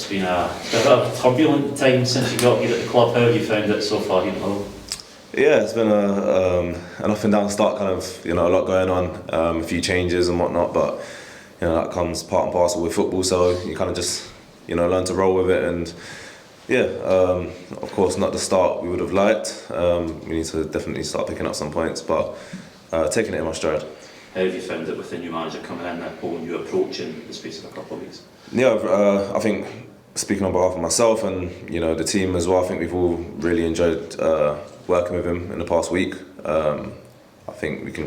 It's been a bit of a turbulent time since you got here at the club. How have you found it so far, Yeah, it's been an up and down start, kind of, a lot going on, a few changes and whatnot, but, that comes part and parcel with football, so you kind of just, learn to roll with it, and yeah, of course not the start we would have liked. We need to definitely start picking up some points, but taking it in my stride. How have you found it with the new manager coming in, that whole new approach in the space of a couple of weeks? Yeah, I think, speaking on behalf of myself and the team as well, I think we've all really enjoyed working with him in the past week. I think we can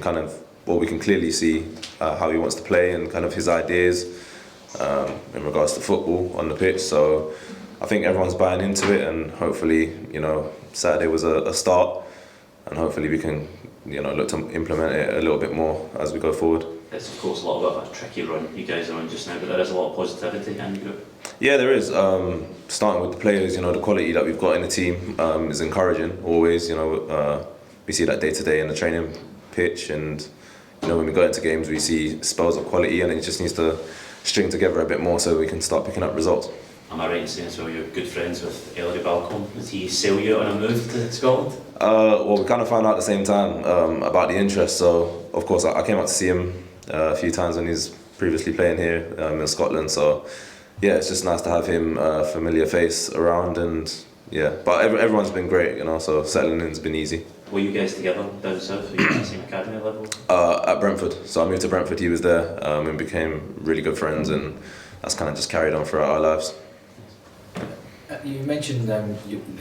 we can clearly see how he wants to play and kind of his ideas in regards to football on the pitch. So I think everyone's buying into it, and hopefully, Saturday was a start, and hopefully we can, look to implement it a little bit more as we go forward. It's of course a little bit of a tricky run you guys are on just now, but there is a lot of positivity in the group. Yeah, there is. Starting with the players, the quality that we've got in the team is encouraging. Always, we see that day to day in the training pitch, and when we go into games, we see spells of quality, and it just needs to string together a bit more so we can start picking up results. Am I right in saying as well you're good friends with Ellery Balcom? Did he sell you on a move to Scotland? Well, we kind of found out at the same time about the interest, so of course I came out to see him a few times when he's previously playing here in Scotland, so yeah, it's just nice to have him, familiar face around, and yeah, but everyone's been great, so settling in's been easy. Were you guys together down south? Were you at the same academy level? At Brentford, so I moved to Brentford, he was there, and became really good friends, and that's kind of just carried on throughout our lives. You mentioned the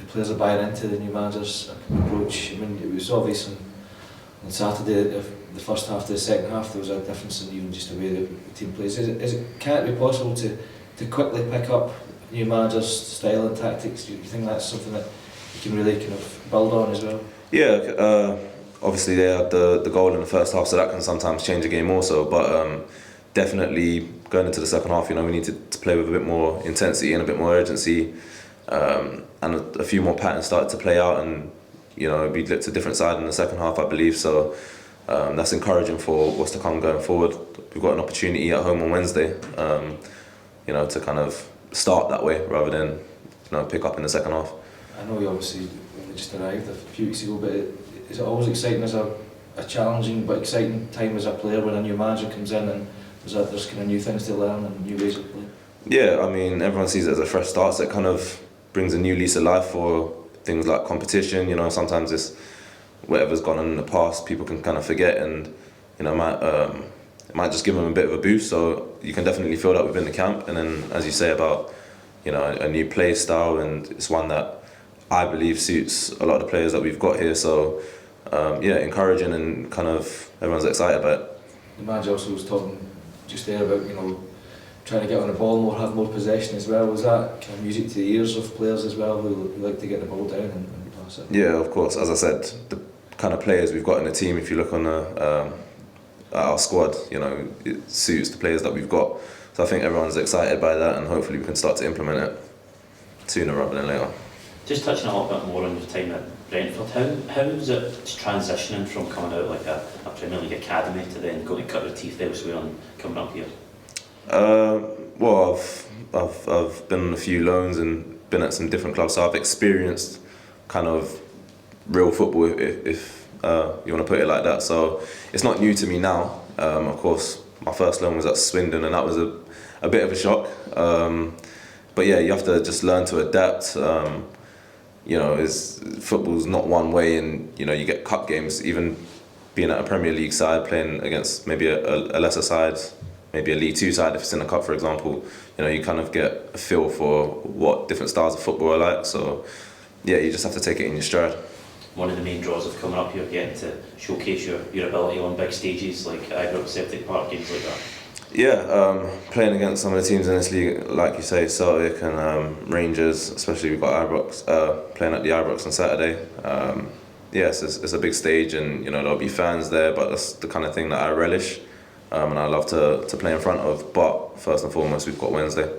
players are buying into the new manager's approach. I mean, it was obvious on Saturday, the first half to the second half, there was a difference in even just the way the team plays. Can it be possible to quickly pick up new manager's style and tactics? Do you think that's something that you can really kind of build on as well? Yeah, obviously they had the goal in the first half, so that can sometimes change a game also, but definitely going into the second half, we need to play with a bit more intensity and a bit more urgency, and a few more patterns started to play out, and we looked a different side in the second half, I believe, so that's encouraging for what's to come going forward. We've got an opportunity at home on Wednesday, to kind of start that way rather than pick up in the second half. I know you obviously only just arrived a few weeks ago, but is it always exciting as a challenging but exciting time as a player when a new manager comes in and there's kind of new things to learn and new ways of playing? Yeah, I mean, everyone sees it as a fresh start, so it kind of brings a new lease of life for things like competition. Sometimes it's whatever's gone on in the past, people can kind of forget, and it might just give them a bit of a boost. So you can definitely feel that within the camp, and then as you say about a new play style, and it's one that I believe suits a lot of the players that we've got here. So yeah, encouraging, and kind of everyone's excited about it. The manager also was talking just there about trying to get on the ball more, have more possession as well. Was that kind of music to the ears of players as well who like to get the ball down and pass it? Yeah, of course. As I said, the kind of players we've got in the team, if you look on at our squad, it suits the players that we've got. So I think everyone's excited by that, and hopefully we can start to implement it sooner rather than later. Just touching a little bit more on your time at Brentford, how is it transitioning from coming out like a Premier League academy to then going to cut your teeth elsewhere and coming up here? Well, I've been on a few loans and been at some different clubs, so I've experienced kind of real football, if you want to put it like that. So it's not new to me now. Of course, my first loan was at Swindon, and that was a bit of a shock. But yeah, you have to just learn to adapt. Football's not one way, and you get cup games. Even being at a Premier League side, playing against maybe a lesser side, maybe a League Two side, if it's in a cup, for example, you kind of get a feel for what different styles of football are like. So yeah, you just have to take it in your stride. One of the main draws of coming up here, getting to showcase your ability on big stages like Ibrox, Celtic Park, games like that. Yeah, playing against some of the teams in this league, like you say, Celtic and Rangers, especially we've got Ibrox, playing at the Ibrox on Saturday. Yes, it's a big stage, and there'll be fans there, but that's the kind of thing that I relish, and I love to play in front of. But first and foremost, we've got Wednesday.